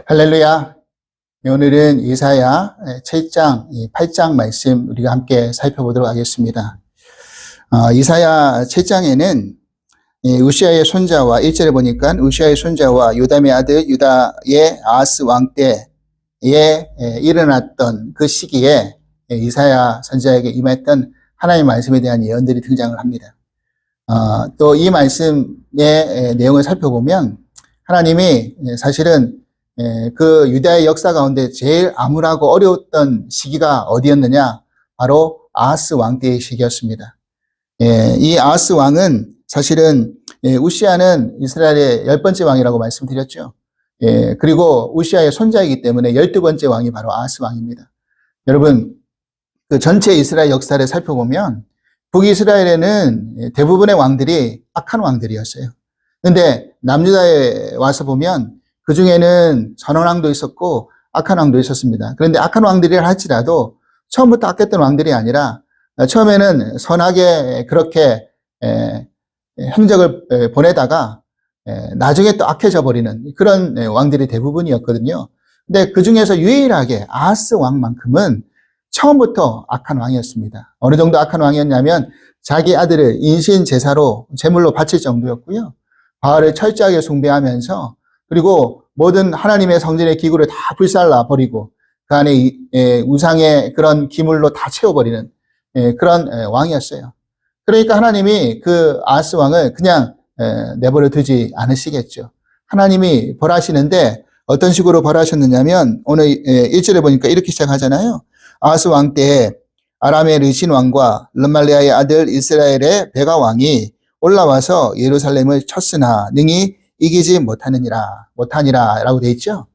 할렐루야. 오늘은 이사야 7장, 8장 말씀 우리가 함께 살펴보도록 하겠습니다. 이사야 7장에는 우시아의 손자와 1절에 보니까 우시아의 손자와 요담의 아들 유다의 아하스 왕 때에 일어났던 그 시기에 이사야 선지자에게 임했던 하나님의 말씀에 대한 예언들이 등장을 합니다. 또 이 말씀의 내용을 살펴보면 하나님이 사실은 그 유다의 역사 가운데 제일 암울하고 어려웠던 시기가 어디였느냐? 바로 아하스 왕 때의 시기였습니다. 이 아하스 왕은 사실은 우시아는 이스라엘의 10번째 왕이라고 말씀드렸죠. 그리고 우시아의 손자이기 때문에 12번째 왕이 바로 아하스 왕입니다. 여러분, 그 전체 이스라엘 역사를 살펴보면 북이스라엘에는 대부분의 왕들이 악한 왕들이었어요. 그런데 남유다에 와서 보면 그 중에는 선한 왕도 있었고 악한 왕도 있었습니다. 그런데 악한 왕들이라 할지라도 처음부터 악했던 왕들이 아니라 처음에는 선하게 그렇게 행적을 보내다가 나중에 또 악해져 버리는 그런 왕들이 대부분이었거든요. 근데 그 중에서 유일하게 아하스 왕만큼은 처음부터 악한 왕이었습니다. 어느 정도 악한 왕이었냐면 자기 아들을 인신 제사로 제물로 바칠 정도였고요. 바알을 철저하게 숭배하면서 그리고 모든 하나님의 성전의 기구를 다 불살라 버리고 그 안에 우상의 그런 기물로 다 채워버리는 그런 왕이었어요. 그러니까 하나님이 그 아하스 왕을 그냥 내버려 두지 않으시겠죠. 하나님이 벌하시는데 어떤 식으로 벌하셨느냐면 오늘 1절에 보니까 이렇게 시작하잖아요. 아하스 왕 때에 아람의 르신 왕과 르말레아의 아들 이스라엘의 베가 왕이 올라와서 예루살렘을 쳤으나 능히 이기지 못하니라 라고 되어 있죠.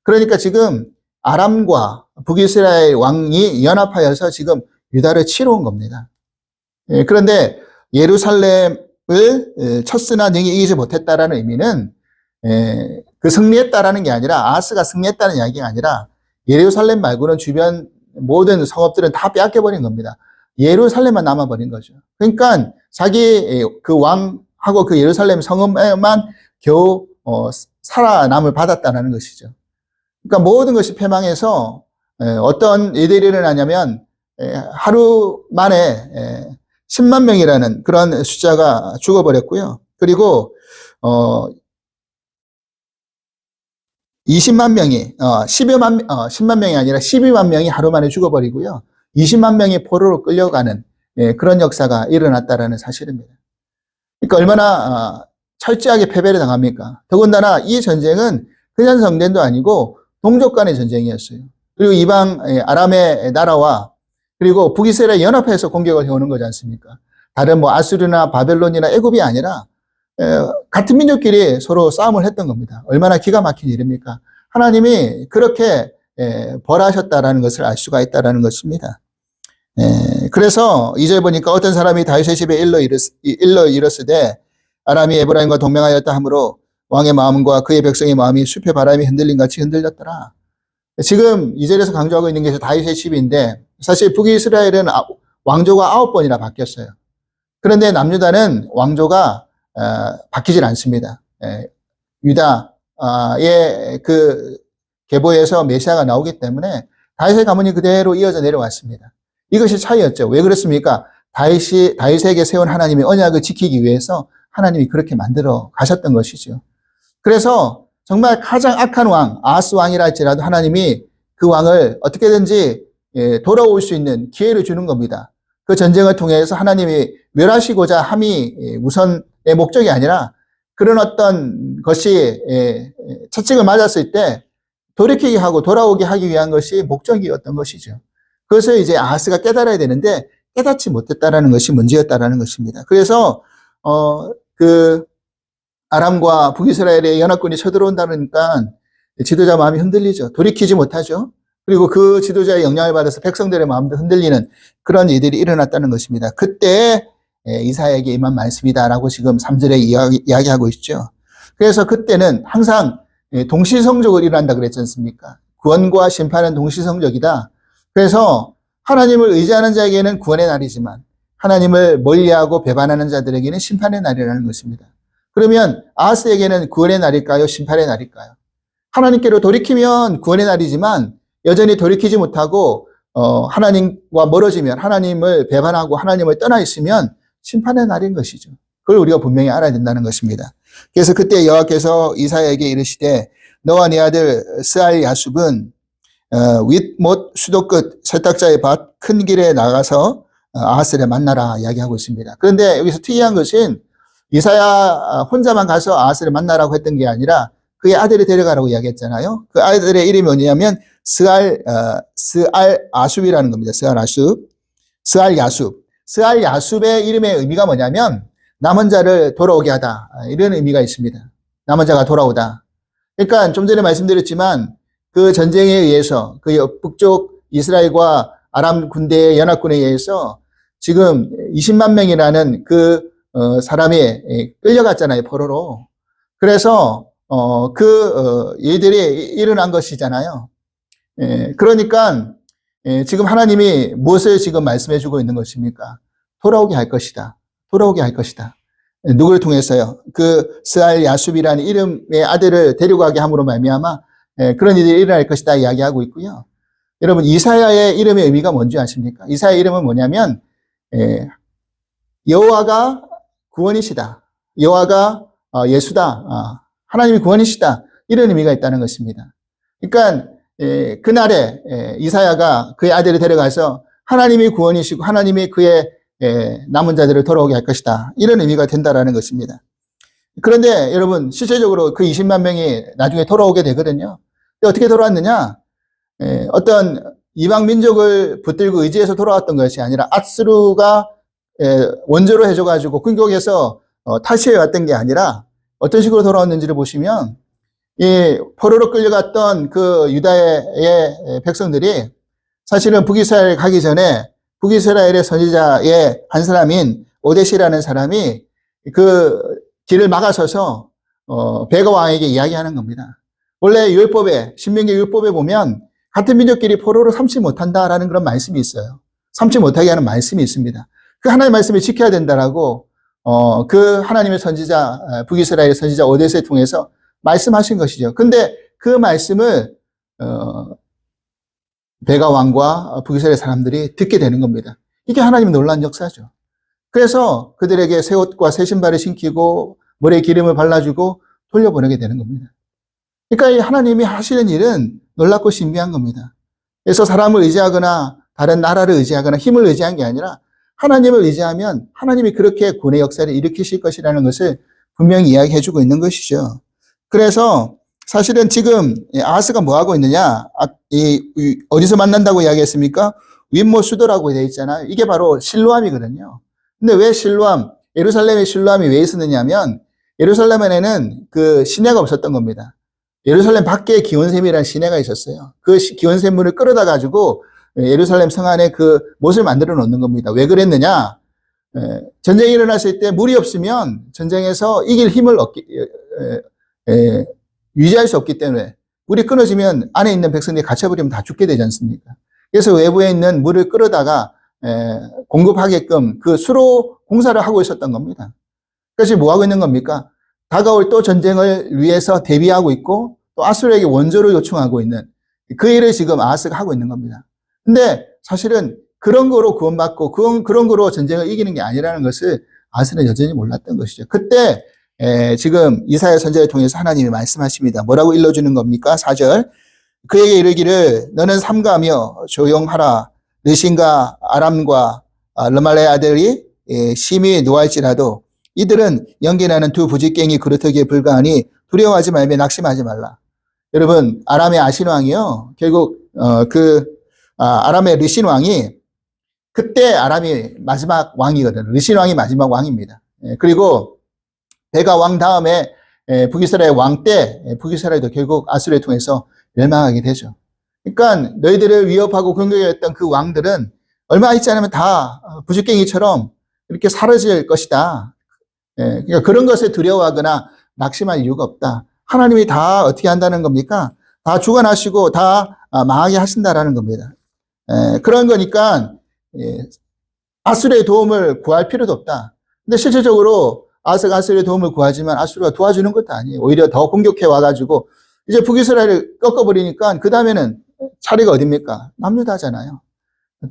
그러니까 지금 아람과 북이스라엘 왕이 연합하여서 지금 유다를 치러 온 겁니다. 그런데 예루살렘을 쳤으나 능히 이기지 못했다라는 의미는 그 승리했다라는 게 아니라 아하스가 승리했다는 이야기가 아니라 예루살렘 말고는 주변 모든 성읍들은 다 빼앗겨버린 겁니다. 예루살렘만 남아버린 거죠. 그러니까 자기 그 왕하고 그 예루살렘 성읍에만 겨우 살아남을 받았다는 것이죠. 그러니까 모든 것이 패망해서 어떤 일들이 일어나냐면 하루 만에 10만 명이라는 그런 숫자가 죽어버렸고요. 그리고 20만 명이 10만 명이 아니라 12만 명이 하루 만에 죽어버리고요. 20만 명이 포로로 끌려가는 그런 역사가 일어났다라는 사실입니다. 그러니까 얼마나 철저하게 패배를 당합니까? 더군다나 이 전쟁은 그냥 전쟁도 아니고 동족 간의 전쟁이었어요. 그리고 이방 아람의 나라와 그리고 북이스라엘 연합해서 공격을 해오는 거지 않습니까? 다른 뭐 아수르나 바벨론이나 애굽이 아니라 같은 민족끼리 서로 싸움을 했던 겁니다. 얼마나 기가 막힌 일입니까? 하나님이 그렇게 벌하셨다라는 것을 알 수가 있다라는 것입니다. 그래서 2절 보니까 어떤 사람이 다윗의 집에 일러 이르시되 아람이 에브라임과 동맹하였다 하므로 왕의 마음과 그의 백성의 마음이 숲의 바람이 흔들린 같이 흔들렸더라. 지금 2절에서 강조하고 있는 게 다윗의 집인데 사실 북이스라엘은 왕조가 9번이나 바뀌었어요. 그런데 남유다는 왕조가 바뀌질 않습니다. 유다의 그 계보에서 메시아가 나오기 때문에 다윗의 가문이 그대로 이어져 내려왔습니다. 이것이 차이였죠. 왜 그렇습니까? 다윗에게 세운 하나님의 언약을 지키기 위해서 하나님이 그렇게 만들어 가셨던 것이죠. 그래서 정말 가장 악한 왕, 아하스 왕이라 할지라도 하나님이 그 왕을 어떻게든지 돌아올 수 있는 기회를 주는 겁니다. 그 전쟁을 통해서 하나님이 멸하시고자 함이 우선의 목적이 아니라 그런 어떤 것이 채찍을 맞았을 때 돌이키게 하고 돌아오게 하기 위한 것이 목적이었던 것이죠. 그것을 이제 아하스가 깨달아야 되는데 깨닫지 못했다라는 것이 문제였다라는 것입니다. 그래서 그 아람과 북이스라엘의 연합군이 쳐들어온다니까 지도자 마음이 흔들리죠. 돌이키지 못하죠. 그리고 그 지도자의 영향을 받아서 백성들의 마음도 흔들리는 그런 일들이 일어났다는 것입니다. 그때 이사야에게 임한 말씀이다라고 지금 3절에 이야기하고 있죠. 그래서 그때는 항상 동시성적으로 일어난다 그랬지 않습니까? 구원과 심판은 동시성적이다. 그래서 하나님을 의지하는 자에게는 구원의 날이지만 하나님을 멀리하고 배반하는 자들에게는 심판의 날이라는 것입니다. 그러면 아하스에게는 구원의 날일까요? 심판의 날일까요? 하나님께로 돌이키면 구원의 날이지만 여전히 돌이키지 못하고 하나님과 멀어지면, 하나님을 배반하고 하나님을 떠나 있으면 심판의 날인 것이죠. 그걸 우리가 분명히 알아야 된다는 것입니다. 그래서 그때 여호와께서 이사야에게 이르시되 너와 네 아들 스알 야숲은 윗못 수도 끝 세탁자의 밭 큰 길에 나가서 아하스를 만나라 이야기하고 있습니다. 그런데 여기서 특이한 것은 이사야 혼자만 가서 아하스를 만나라고 했던 게 아니라 그의 아들이 데려가라고 이야기했잖아요. 그 아들의 이름이 뭐냐면 스알 아숲이라는 겁니다. 스알 아숲, 스알 야숲. 스알 야숲의 이름의 의미가 뭐냐면 남은 자를 돌아오게 하다, 이런 의미가 있습니다. 남은 자가 돌아오다. 그러니까 좀 전에 말씀드렸지만 그 전쟁에 의해서 그 북쪽 이스라엘과 아람 군대의 연합군에 의해서 지금 20만 명이라는 그 사람이 끌려갔잖아요, 포로로. 그래서 얘들이 일어난 것이잖아요. 그러니까 지금 하나님이 무엇을 지금 말씀해 주고 있는 것입니까? 돌아오게 할 것이다. 돌아오게 할 것이다. 누구를 통해서요? 그 스알 야숲이라는 이름의 아들을 데려가게 함으로 말미암아 그런 일이 일어날 것이다 이야기하고 있고요. 여러분, 이사야의 이름의 의미가 뭔지 아십니까? 이사야의 이름은 뭐냐면 여호와가 구원이시다. 여호와가 예수다. 하나님이 구원이시다. 이런 의미가 있다는 것입니다. 그러니까 그날에 이사야가 그의 아들을 데려가서 하나님이 구원이시고 하나님이 그의 남은 자들을 돌아오게 할 것이다. 이런 의미가 된다라는 것입니다. 그런데 여러분, 실제적으로 그 20만 명이 나중에 돌아오게 되거든요. 근데 어떻게 돌아왔느냐? 어떤 이방 민족을 붙들고 의지해서 돌아왔던 것이 아니라 아스루가 원조로 해줘가지고 궁극에서 탈취해 왔던 게 아니라 어떤 식으로 돌아왔는지를 보시면 이 포로로 끌려갔던 그 유다의 백성들이 사실은 북이스라엘 가기 전에 북이스라엘의 선지자의 한 사람인 오데시라는 사람이 그 길을 막아서서 베가 왕에게 이야기하는 겁니다. 원래 율법에, 신명기 율법에 보면 같은 민족끼리 포로를 삼지 못한다라는 그런 말씀이 있어요. 삼지 못하게 하는 말씀이 있습니다. 그 하나님의 말씀을 지켜야 된다라고 그 하나님의 선지자, 북이스라엘의 선지자 오데스를 통해서 말씀하신 것이죠. 근데 그 말씀을 베가 왕과 북이스라엘 사람들이 듣게 되는 겁니다. 이게 하나님의 놀라운 역사죠. 그래서 그들에게 새 옷과 새 신발을 신기고 머리에 기름을 발라주고 돌려보내게 되는 겁니다. 그러니까 이 하나님이 하시는 일은 놀랍고 신비한 겁니다. 그래서 사람을 의지하거나 다른 나라를 의지하거나 힘을 의지한 게 아니라 하나님을 의지하면 하나님이 그렇게 구원의 역사를 일으키실 것이라는 것을 분명히 이야기해주고 있는 것이죠. 그래서 사실은 지금 아하스가 뭐 하고 있느냐? 어디서 만난다고 이야기했습니까? 윗못 수도라고 되어 있잖아요. 이게 바로 실로암이거든요. 근데 왜 실로암, 예루살렘의 실로암이 왜 있었느냐면 예루살렘에는 그 시내가 없었던 겁니다. 예루살렘 밖에 기온샘이라는 시내가 있었어요. 그 기온샘물을 끌어다 가지고 예루살렘 성 안에 그 못을 만들어 놓는 겁니다. 왜 그랬느냐? 전쟁이 일어났을 때 물이 없으면 전쟁에서 이길 힘을 유지할 수 없기 때문에 물이 끊어지면 안에 있는 백성들이 갇혀버리면 다 죽게 되지 않습니까? 그래서 외부에 있는 물을 끌어다가 공급하게끔 그 수로 공사를 하고 있었던 겁니다. 그래서 뭐 하고 있는 겁니까? 다가올 또 전쟁을 위해서 대비하고 있고 또 아수르에게 원조를 요청하고 있는 그 일을 지금 아하스가 하고 있는 겁니다. 근데 사실은 그런 거로 구원받고 그런 거로 전쟁을 이기는 게 아니라는 것을 아하스는 여전히 몰랐던 것이죠. 그때 지금 이사야 선지자를 통해서 하나님이 말씀하십니다. 뭐라고 일러주는 겁니까? 4절. 그에게 이르기를 너는 삼가하며 조용하라. 르신과 아람과 르말레 아들이 심히 노할지라도 이들은 연기나는 두 부직갱이 그루터기에 불과하니 두려워하지 말며 낙심하지 말라. 여러분, 아람의 아신 왕이요. 결국 아람의 르신 왕이 그때 아람이 마지막 왕이거든요. 르신 왕이 마지막 왕입니다. 그리고 베가 왕 다음에 북이스라엘 왕 때 북이스라엘도 결국 아수르를 통해서 멸망하게 되죠. 그러니까 너희들을 위협하고 공격했던 그 왕들은 얼마 있지 않으면 다 부죽갱이처럼 이렇게 사라질 것이다. 그러니까 그런 것에 두려워하거나 낙심할 이유가 없다. 하나님이 다 어떻게 한다는 겁니까? 다 주관하시고 다 망하게 하신다라는 겁니다. 그런 거니까 아수르의 도움을 구할 필요도 없다. 근데 실질적으로 아하스가 아수르의 도움을 구하지만 아수르가 도와주는 것도 아니에요. 오히려 더 공격해 와가지고 이제 북이스라엘을 꺾어버리니까 그 다음에는 차례가 어딥니까? 남유다잖아요.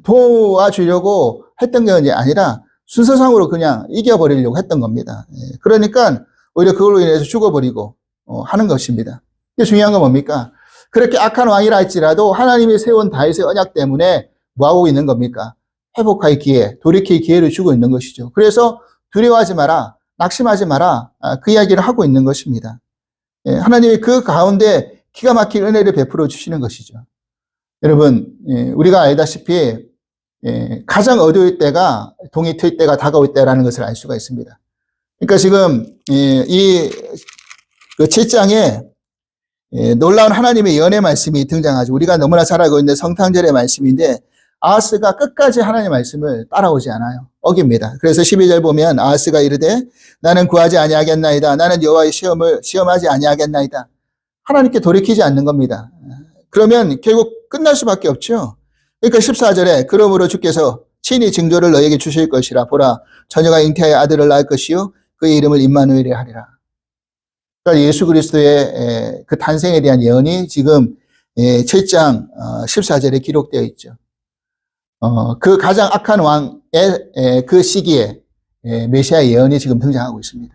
도와주려고 했던 게 아니라 순서상으로 그냥 이겨버리려고 했던 겁니다. 그러니까 오히려 그걸로 인해서 죽어버리고 하는 것입니다. 이게 중요한 건 뭡니까? 그렇게 악한 왕이라 할지라도 하나님이 세운 다윗의 언약 때문에 뭐하고 있는 겁니까? 회복할 기회, 돌이킬 기회를 주고 있는 것이죠. 그래서 두려워하지 마라, 낙심하지 마라, 그 이야기를 하고 있는 것입니다. 하나님이 그 가운데 기가 막힌 은혜를 베풀어 주시는 것이죠. 여러분, 우리가 알다시피 가장 어두울 때가 동이 트일 때가 다가올 때라는 것을 알 수가 있습니다. 그러니까 지금 이 7장에 놀라운 하나님의 연애 말씀이 등장하죠. 우리가 너무나 잘 알고 있는 성탄절의 말씀인데 아하스가 끝까지 하나님의 말씀을 따라오지 않아요. 어깁니다. 그래서 12절 보면 아하스가 이르되 나는 구하지 아니하겠나이다. 나는 여호와의 시험을 시험하지 아니하겠나이다. 하나님께 돌이키지 않는 겁니다. 그러면 결국 끝날 수밖에 없죠. 그러니까 14절에 그러므로 주께서 친히 징조를 너에게 주실 것이라. 보라 처녀가 잉태하여 아들을 낳을 것이요 그의 이름을 임마누엘이라 하리라. 그러니까 예수 그리스도의 그 탄생에 대한 예언이 지금 7장 14절에 기록되어 있죠. 그 가장 악한 왕의 그 시기에 메시아 예언이 지금 등장하고 있습니다.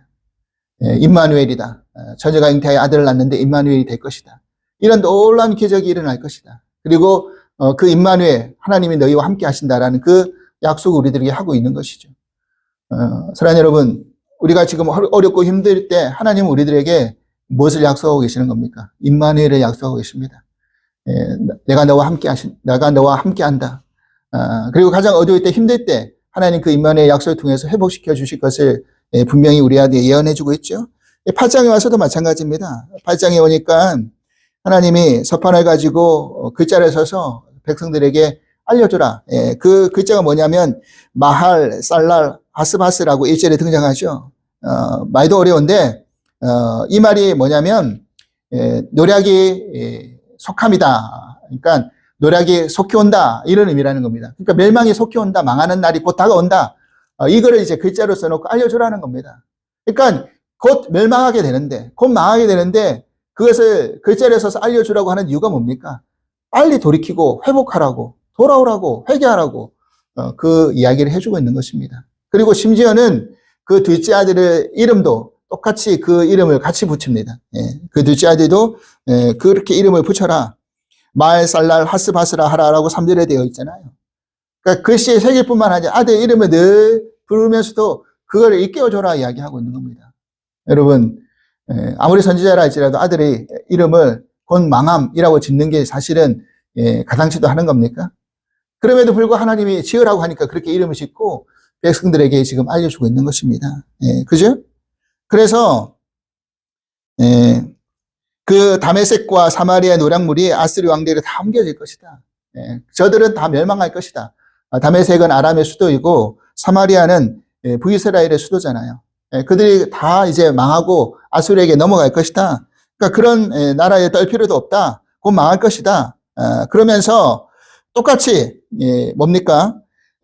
임마누엘이다. 처녀가 잉태하여 아들을 낳는데 임마누엘이 될 것이다. 이런 놀라운 기적이 일어날 것이다. 그리고 그 임마누엘, 하나님이 너희와 함께 하신다라는 그 약속을 우리들에게 하고 있는 것이죠. 사랑하는 여러분, 우리가 지금 어렵고 힘들 때 하나님은 우리들에게 무엇을 약속하고 계시는 겁니까? 임마누엘을 약속하고 계십니다. 내가 너와 함께 한다. 그리고 가장 어두울 때 힘들 때 하나님 그 임마누엘 약속을 통해서 회복시켜 주실 것을 분명히 우리에게 예언해 주고 있죠. 8장에 와서도 마찬가지입니다. 8장에 오니까 하나님이 서판을 가지고 글자를 써서 백성들에게 알려주라. 그 글자가 뭐냐면 마할, 살랄, 하스바스라고 1절에 등장하죠. 말도 어려운데 이 말이 뭐냐면 노략이 속함이다. 그러니까 노략이 속히 온다 이런 의미라는 겁니다. 그러니까 멸망이 속히 온다, 망하는 날이 곧 다가온다. 이거를 이제 글자로 써놓고 알려주라는 겁니다. 그러니까 곧 멸망하게 되는데, 곧 망하게 되는데 그것을 글자로 써서 알려주라고 하는 이유가 뭡니까? 빨리 돌이키고 회복하라고, 돌아오라고, 회개하라고 그 이야기를 해주고 있는 것입니다. 그리고 심지어는 그 둘째 아들의 이름도 똑같이 그 이름을 같이 붙입니다. 그 둘째 아들도 그렇게 이름을 붙여라. 말, 살랄, 하스바스라 하라라고 3절에 되어 있잖아요. 그러니까 글씨의 세계뿐만 아니라 아들 이름을 늘 부르면서도 그걸 일깨워줘라 이야기하고 있는 겁니다. 여러분, 아무리 선지자라 할지라도 아들의 이름을 곧 망함이라고 짓는 게 사실은 가당치도 하는 겁니까? 그럼에도 불구하고 하나님이 지으라고 하니까 그렇게 이름을 짓고 백성들에게 지금 알려주고 있는 것입니다. 그죠? 그래서 그 다메섹과 사마리아의 노략물이 아스리 왕들에게 다 옮겨질 것이다. 저들은 다 멸망할 것이다. 다메섹은 아람의 수도이고 사마리아는 북이스라엘의 수도잖아요. 그들이 다 이제 망하고 아수르에게 넘어갈 것이다. 그러니까 그런 나라에 떨 필요도 없다. 곧 망할 것이다. 그러면서 똑같이 뭡니까?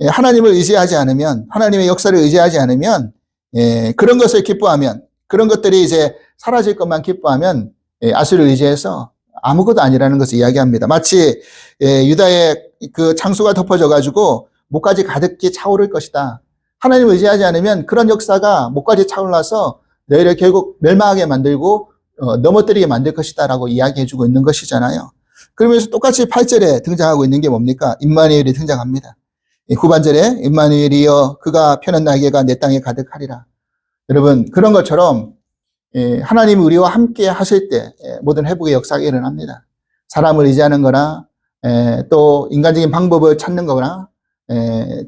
하나님을 의지하지 않으면, 하나님의 역사를 의지하지 않으면, 그런 것을 기뻐하면, 그런 것들이 이제 사라질 것만 기뻐하면 아수르를 의지해서 아무것도 아니라는 것을 이야기합니다. 마치 유다의 그 창수가 덮어져 가지고 목까지 가득히 차오를 것이다. 하나님을 의지하지 않으면 그런 역사가 목까지 차올라서 너희를 결국 멸망하게 만들고 넘어뜨리게 만들 것이다 라고 이야기해주고 있는 것이잖아요. 그러면서 똑같이 8절에 등장하고 있는 게 뭡니까? 임마누엘이 등장합니다. 후반절에 임마누엘이여 그가 펴는 날개가 내 땅에 가득하리라. 여러분, 그런 것처럼 하나님이 우리와 함께 하실 때 모든 회복의 역사가 일어납니다. 사람을 의지하는 거나 또 인간적인 방법을 찾는 거나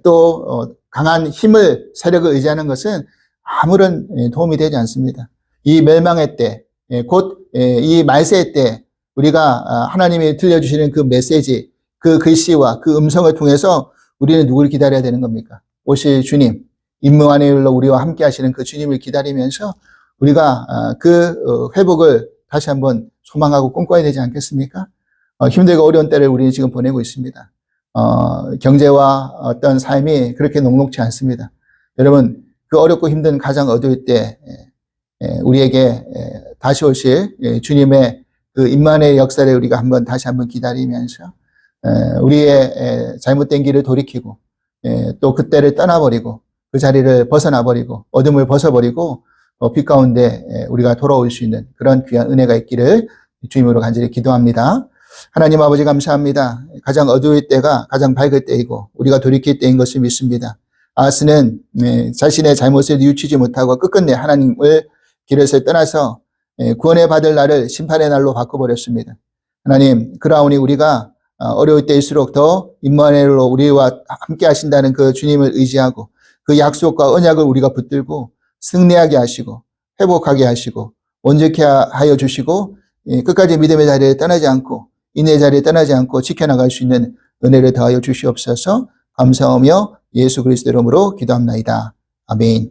또 강한 힘을, 세력을 의지하는 것은 아무런 도움이 되지 않습니다. 이 멸망의 때, 곧 이 말세의 때 우리가 하나님이 들려주시는 그 메시지, 그 글씨와 그 음성을 통해서 우리는 누구를 기다려야 되는 겁니까? 오실 주님, 임무완일로 우리와 함께 하시는 그 주님을 기다리면서 우리가 그 회복을 다시 한번 소망하고 꿈꿔야 되지 않겠습니까? 힘들고 어려운 때를 우리는 지금 보내고 있습니다. 경제와 어떤 삶이 그렇게 녹록지 않습니다. 여러분, 그 어렵고 힘든 가장 어두울 때 우리에게 다시 오실 주님의 그 임마누엘 역사를 우리가 다시 한번 기다리면서 우리의 잘못된 길을 돌이키고 또 그때를 떠나버리고 그 자리를 벗어나버리고 어둠을 벗어버리고 빛 가운데 우리가 돌아올 수 있는 그런 귀한 은혜가 있기를 주님으로 간절히 기도합니다. 하나님 아버지 감사합니다. 가장 어두울 때가 가장 밝을 때이고 우리가 돌이킬 때인 것을 믿습니다. 아하스는 자신의 잘못을 뉘우치지 못하고 끝끝내 하나님을 길에서 떠나서 구원의 받을 날을 심판의 날로 바꿔버렸습니다. 하나님, 그러하오니 우리가 어려울 때일수록 더 임마누엘로 우리와 함께 하신다는 그 주님을 의지하고 그 약속과 언약을 우리가 붙들고 승리하게 하시고 회복하게 하시고 온전케 하여 주시고 끝까지 믿음의 자리에 떠나지 않고 인내의 자리에 떠나지 않고 지켜나갈 수 있는 은혜를 더하여 주시옵소서. 감사하며 예수 그리스도 이름으로 기도합나이다. 아멘.